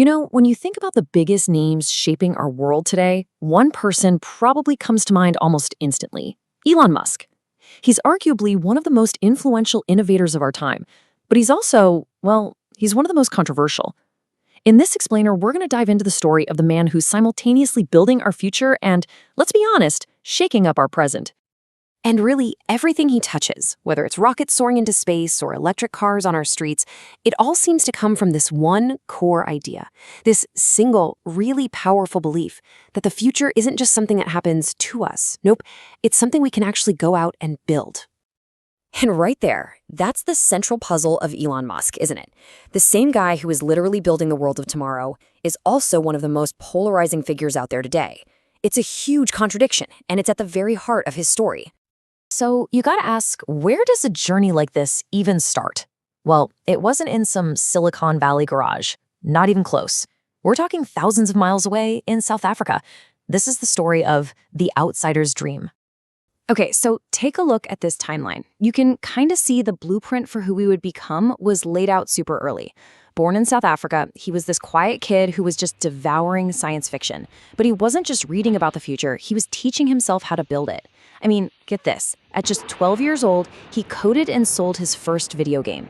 When you think about the biggest names shaping our world today, one person probably comes to mind almost instantly: Elon Musk. He's arguably one of the most influential innovators of our time, but he's also, well, he's one of the most controversial. In this explainer, we're going to dive into the story of the man who's simultaneously building our future and, let's be honest, shaking up our present. And really, everything he touches, whether it's rockets soaring into space or electric cars on our streets, it all seems to come from this one core idea, this single, really powerful belief that the future isn't just something that happens to us. Nope, it's something we can actually go out and build. And right there, that's the central puzzle of Elon Musk, isn't it? The same guy who is literally building the world of tomorrow is also one of the most polarizing figures out there today. It's a huge contradiction, and it's at the very heart of his story. So you gotta ask, where does a journey like this even start? Well, it wasn't in some Silicon Valley garage. Not even close. We're talking thousands of miles away in South Africa. This is the story of the outsider's dream. Okay, so take a look at this timeline. You can kind of see the blueprint for who we would become was laid out super early. Born in South Africa, he was this quiet kid who was just devouring science fiction. But he wasn't just reading about the future, he was teaching himself how to build it. I mean, get this. At just 12 years old, he coded and sold his first video game.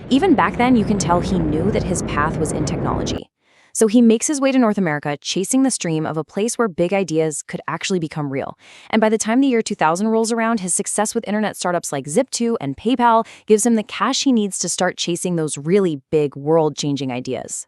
Even back then, you can tell he knew that his path was in technology. So he makes his way to North America, chasing the stream of a place where big ideas could actually become real. And by the time the year 2000 rolls around, his success with internet startups like Zip2 and PayPal gives him the cash he needs to start chasing those really big, world-changing ideas.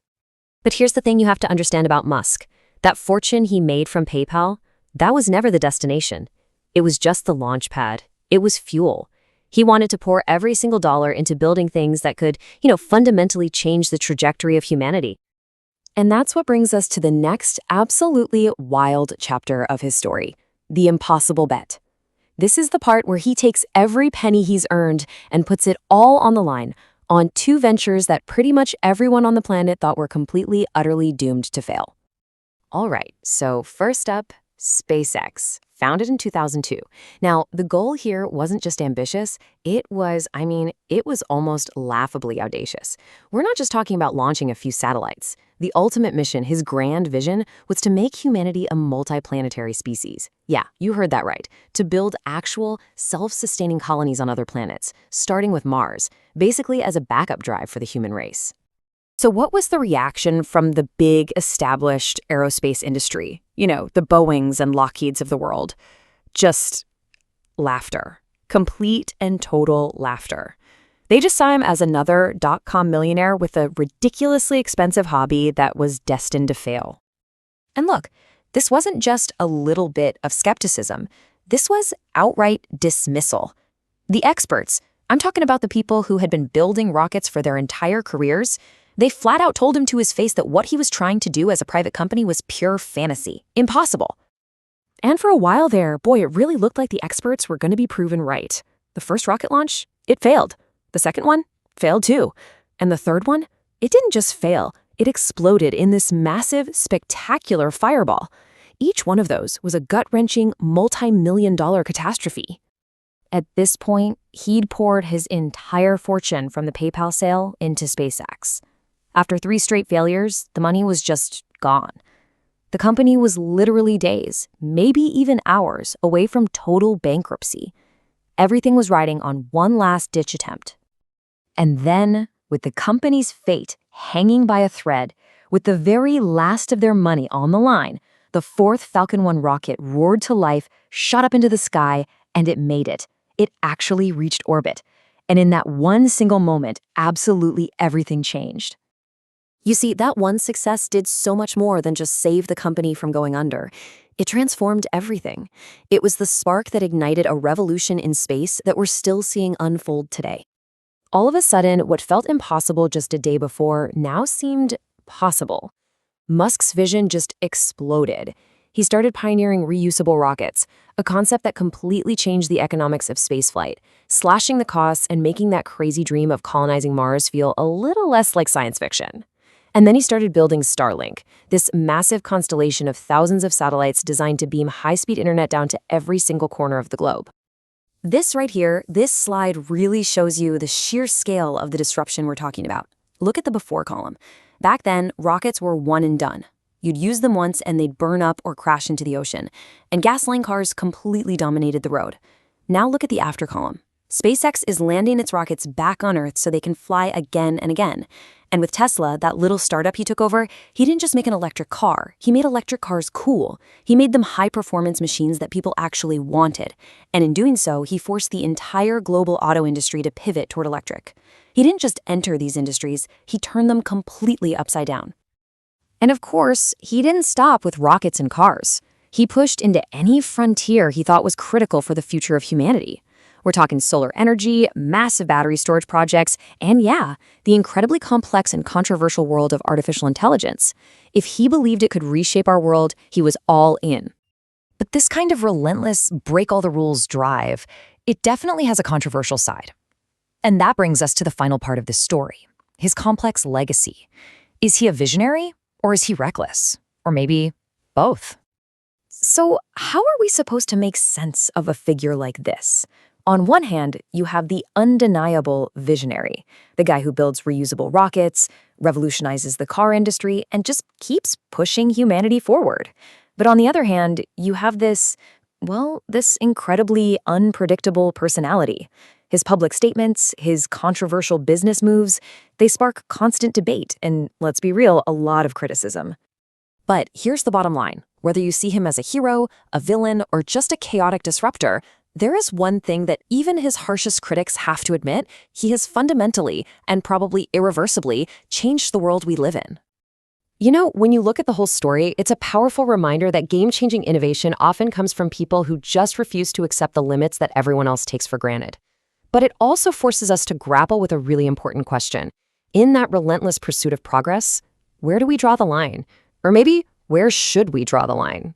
But here's the thing you have to understand about Musk. That fortune he made from PayPal, that was never the destination. It was just the launch pad. It was fuel. He wanted to pour every single dollar into building things that could, fundamentally change the trajectory of humanity. And that's what brings us to the next absolutely wild chapter of his story, the impossible bet. This is the part where he takes every penny he's earned and puts it all on the line on two ventures that pretty much everyone on the planet thought were completely, utterly doomed to fail. All right, so first up, SpaceX, founded in 2002. Now, the goal here wasn't just ambitious, it was almost laughably audacious. We're not just talking about launching a few satellites. The ultimate mission, his grand vision, was to make humanity a multiplanetary species. Yeah, you heard that right. To build actual, self-sustaining colonies on other planets, starting with Mars, basically as a backup drive for the human race. So what was the reaction from the big, established aerospace industry? The Boeings and Lockheeds of the world. Just laughter. Complete and total laughter. They just saw him as another dot-com millionaire with a ridiculously expensive hobby that was destined to fail. And look, this wasn't just a little bit of skepticism. This was outright dismissal. The experts, I'm talking about the people who had been building rockets for their entire careers, they flat out told him to his face that what he was trying to do as a private company was pure fantasy. Impossible. And for a while there, boy, it really looked like the experts were going to be proven right. The first rocket launch, it failed. The second one failed too. And the third one, it didn't just fail, it exploded in this massive, spectacular fireball. Each one of those was a gut-wrenching, multi-million-dollar catastrophe. At this point, he'd poured his entire fortune from the PayPal sale into SpaceX. After 3 straight failures, the money was just gone. The company was literally days, maybe even hours, away from total bankruptcy. Everything was riding on one last-ditch attempt. And then, with the company's fate hanging by a thread, with the very last of their money on the line, the fourth Falcon 1 rocket roared to life, shot up into the sky, and it made it. It actually reached orbit. And in that one single moment, absolutely everything changed. You see, that one success did so much more than just save the company from going under. It transformed everything. It was the spark that ignited a revolution in space that we're still seeing unfold today. All of a sudden, what felt impossible just a day before now seemed possible. Musk's vision just exploded. He started pioneering reusable rockets, a concept that completely changed the economics of spaceflight, slashing the costs and making that crazy dream of colonizing Mars feel a little less like science fiction. And then he started building Starlink, this massive constellation of thousands of satellites designed to beam high-speed internet down to every single corner of the globe. This right here, this slide really shows you the sheer scale of the disruption we're talking about. Look at the before column. Back then, rockets were one and done. You'd use them once and they'd burn up or crash into the ocean. And gasoline cars completely dominated the road. Now look at the after column. SpaceX is landing its rockets back on Earth so they can fly again and again. And with Tesla, that little startup he took over, he didn't just make an electric car. He made electric cars cool. He made them high-performance machines that people actually wanted. And in doing so, he forced the entire global auto industry to pivot toward electric. He didn't just enter these industries, he turned them completely upside down. And of course, he didn't stop with rockets and cars. He pushed into any frontier he thought was critical for the future of humanity. We're talking solar energy, massive battery storage projects, and yeah, the incredibly complex and controversial world of artificial intelligence. If he believed it could reshape our world, he was all in. But this kind of relentless, break-all-the-rules drive, it definitely has a controversial side. And that brings us to the final part of this story, his complex legacy. Is he a visionary, or is he reckless? Or maybe both? So how are we supposed to make sense of a figure like this? On one hand, you have the undeniable visionary, the guy who builds reusable rockets, revolutionizes the car industry, and just keeps pushing humanity forward. But on the other hand, you have this incredibly unpredictable personality. His public statements, his controversial business moves, they spark constant debate and, let's be real, a lot of criticism. But here's the bottom line. Whether you see him as a hero, a villain, or just a chaotic disruptor, there is one thing that even his harshest critics have to admit: he has fundamentally, and probably irreversibly, changed the world we live in. You know, when you look at the whole story, it's a powerful reminder that game-changing innovation often comes from people who just refuse to accept the limits that everyone else takes for granted. But it also forces us to grapple with a really important question. In that relentless pursuit of progress, where do we draw the line? Or maybe, where should we draw the line?